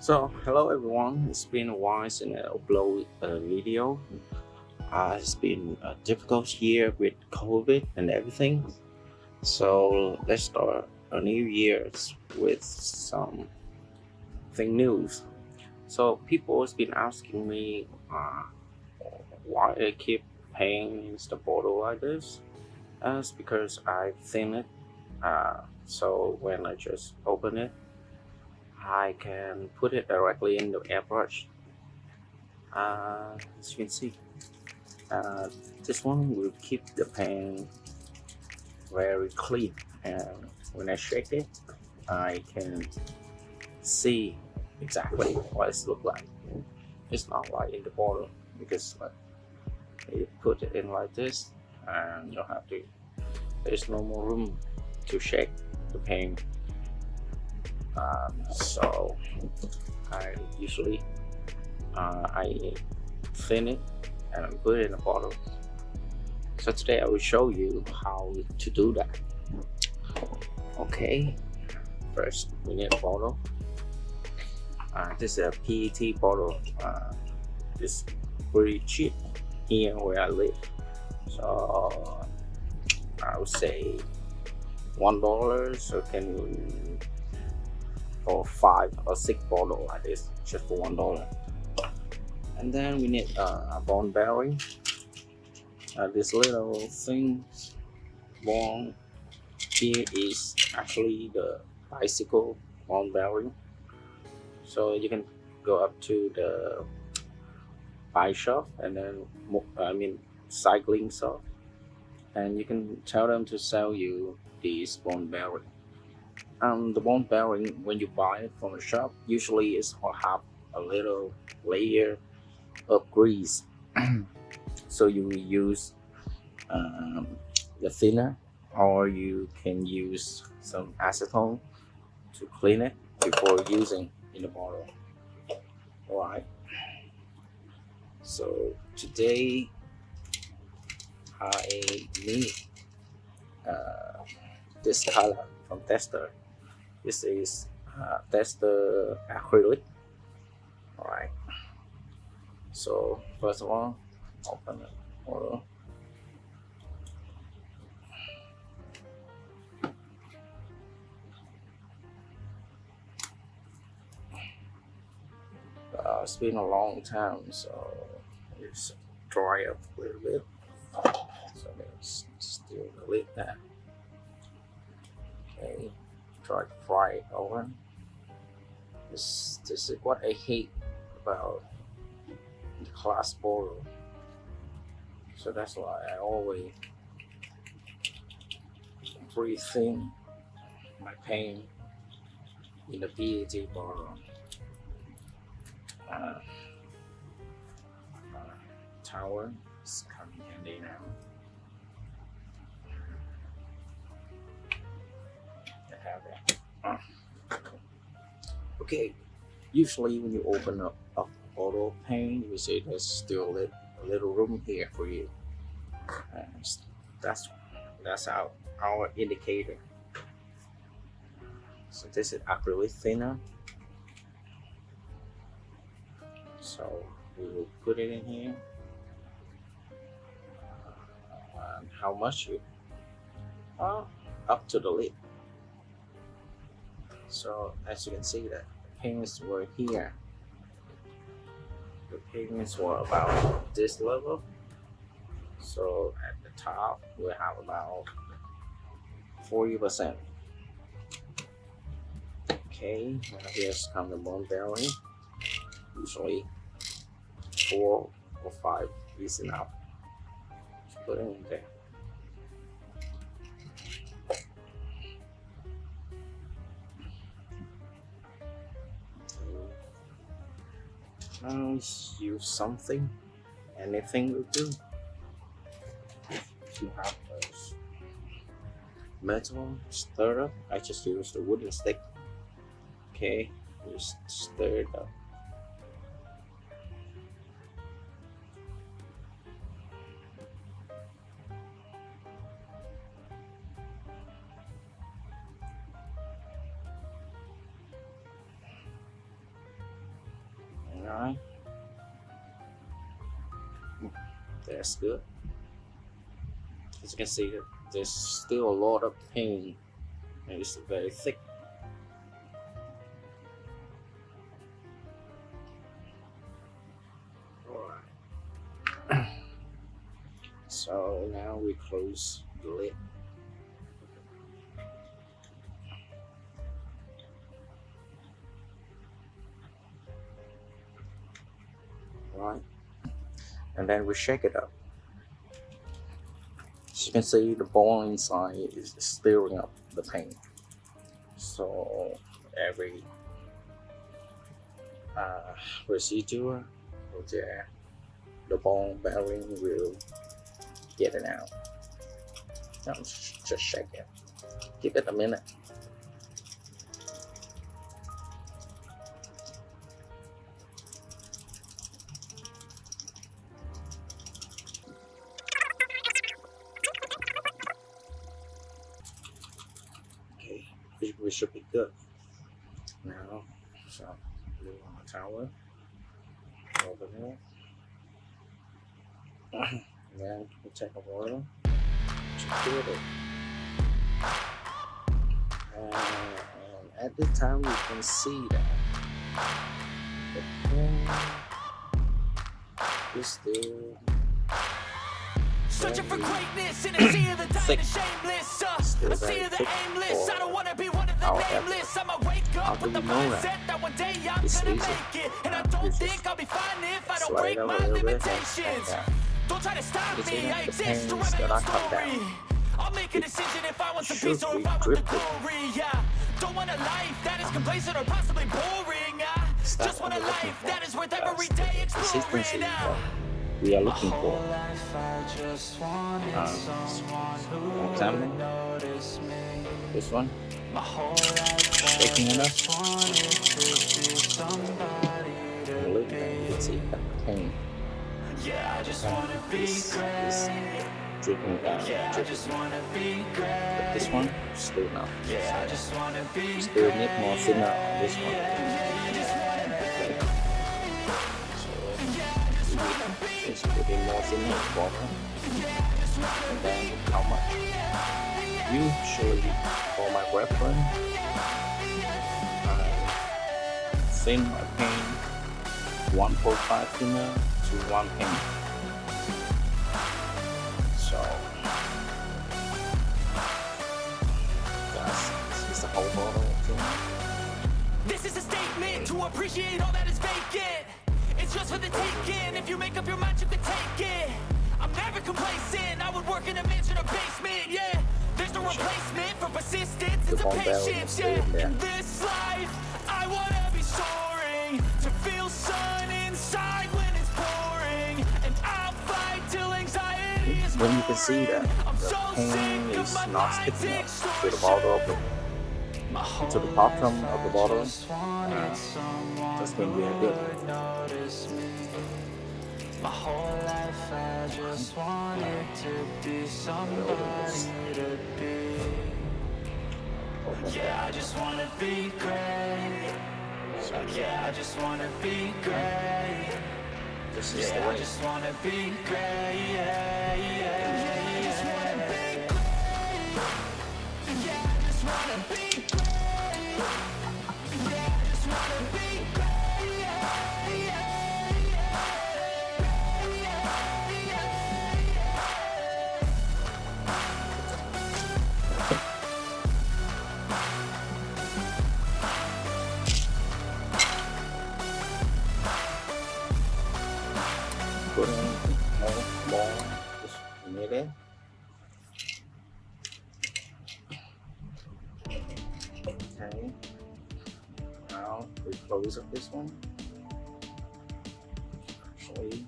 Hello everyone. It's been a while since I upload a video. It's been a difficult year with COVID and everything. Let's start a new year with something new. People has been asking me why I keep painting the bottle like this. That's because I thin it. So when I just open it, I can put it directly in the airbrush. As you can see. Uh, this one will keep the pan very clean, and when I shake it I can see exactly what it looks like. It's not like in the bottle because you put it in like this and you have to, there's no more room to shake the pan. So I usually I thin it and put it in a bottle. So today I will show you how to do that. Okay, first we need a bottle. This is a PET bottle. It's pretty cheap here where I live. So I would say $1. So can you, or 5 or 6 bottle like this just for $1. And then we need a ball bearing. This little thing ball here is actually the bicycle ball bearing. So you can go up to the bike shop and then cycling shop, and you can tell them to sell you this ball bearing. The ball bearing, when you buy it from a shop, usually it's will have a little layer of grease. So you will use um, the thinner, or you can use some acetone to clean it before using in the bottle. Alright, so today I need uh, this color from Tester. This is Tester acrylic. Alright, so first of all, open the bottle. It's been a long time, so it's dry up a little bit. So let's still lid that. Okay, try to fry it over. This is what I hate about the glass bottle. So that's why I always pre-thin my paint in the PET bottle. Uh, Tower is coming handy now. I have that. Okay, usually when you open up a bottle of paint, you see there's still a little room here for you. And that's our indicator. So this is acrylic thinner. So we will put it in here. And how much you? Up to the lid. So as you can see, that the paints were here. The paints were about this level. So at the top we have about 40%. Okay, now here's come the bone bearing. Usually 4 or 5 is enough. Just put it in there. Now use something, anything will do. If you have a metal stirrer, I just use the wooden stick. Okay, just stir it up. Alright, that's good. As you can see, there's still a lot of paint, and it's very thick. Alright. So now we close the lid. Right, and then we shake it up. As you can see, the ball inside is stirring up the paint. So every procedure, the ball bearing will get it out. Now just shake it. Give it a minute. Okay, we should be good. Now, so leave on the towel over there. Then we take a water to clear it. And at this time, you can see that the paint is still searching for greatness in a sea of the dying and shameless. A sea of the aimless. I don't wanna be one of the nameless. I'ma wake up with the mindset that one day I'm gonna make it. And I don't think I'll be fine if I don't break my limitations. Don't try to stop me, I exist to write my own story. I'll make a decision if I want some peace or if I want the glory. Yeah, don't want a life that is complacent or possibly boring. Just want a life that is worth every day exploring. We are looking for. Example, this one, shaking it up, and look, you can see that paint. Yeah, I just wanna be great. Dripping down, but this one, still not. Yeah, I just wanna be still need more thinner on this one. It's putting more thinner in the bottom. And then how much? Usually, for my reference, I thin my paint 1.5 thinner to 1 paint. So this is the whole bottle. This is a statement to appreciate all that is vacant. It's just for the taking. If you make up your mind, you can take it. I'm never complacent. I would work in a mansion or basement. Yeah, there's no replacement for persistence and patience. Yeah, in this life, I wanna be soaring to feel sun inside when it's pouring, and I'll fight till anxiety is when you can see that the paint is not sticking up to the bottle of to the bottom of the bottle, that's when we are good. My whole life I just wanted to be somebody to be. Yeah, I just wanna be great. Yeah, I just wanna be great. This is the Yeah, I way. just wanna be great. Yeah, yeah, yeah. I just wanna be great. Yeah, I just wanna be great. Yeah, I just wanna be great. Yeah, yeah. Put in more just near it. Okay. Now we close up this one. Actually,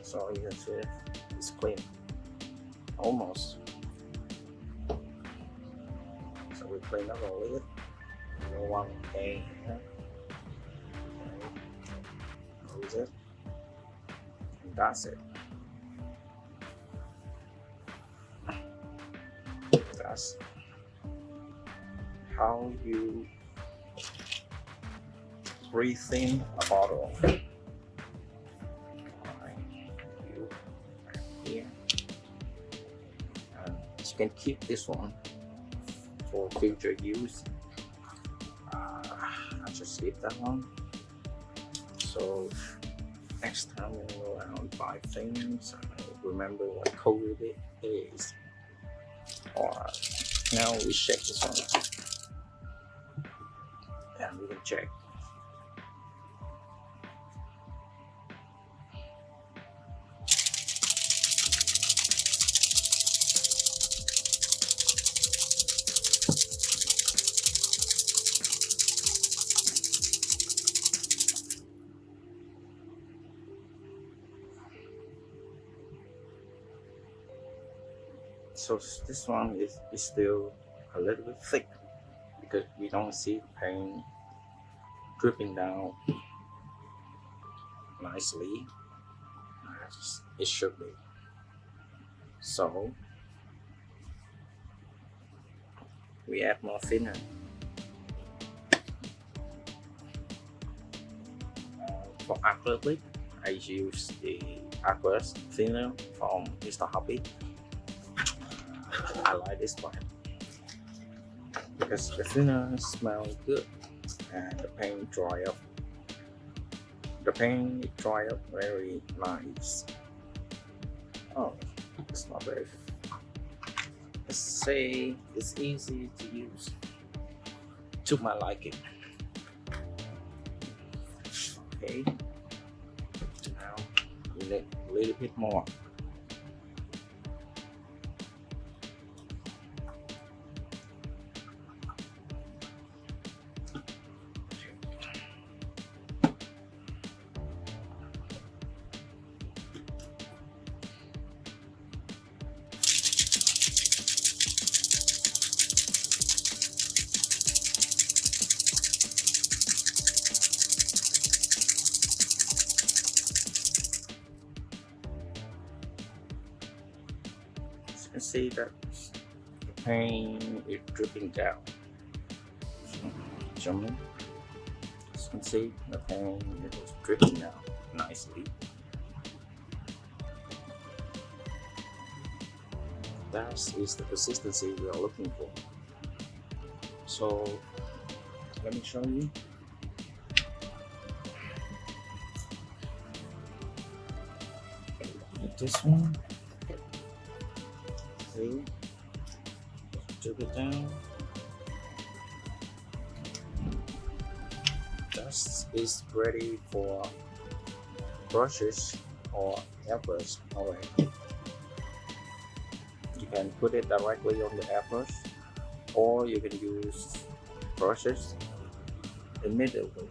so you can see it's clean. Almost. So we clean up a lid. No one okay. Close it. And that's it. That's how you pre-thin bottle. Alright, here. You can keep this one for future use. I just leave that one. So next time when you go out and buy things, remember what color it is. Alright, now we check this one. And we can check. So this one is still a little bit thick because we don't see paint dripping down nicely as it should be. So we add more thinner. For acrylic, I use the Airbrush thinner from Mr. Hobby. I like this one because the thinner smells good and the paint dry up. The paint dry up very nice. Oh, it's not very. Let's say it's easy to use. To my liking. Okay. Now we need a little bit more. You can see that the paint is dripping down. Zoom in. As you can see, the paint is dripping down nicely. That is the consistency we are looking for. So let me show you. This one. Okay. Drip it down. That is ready for brushes or airbrush. Alright. You can put it directly on the airbrush, or you can use brushes immediately.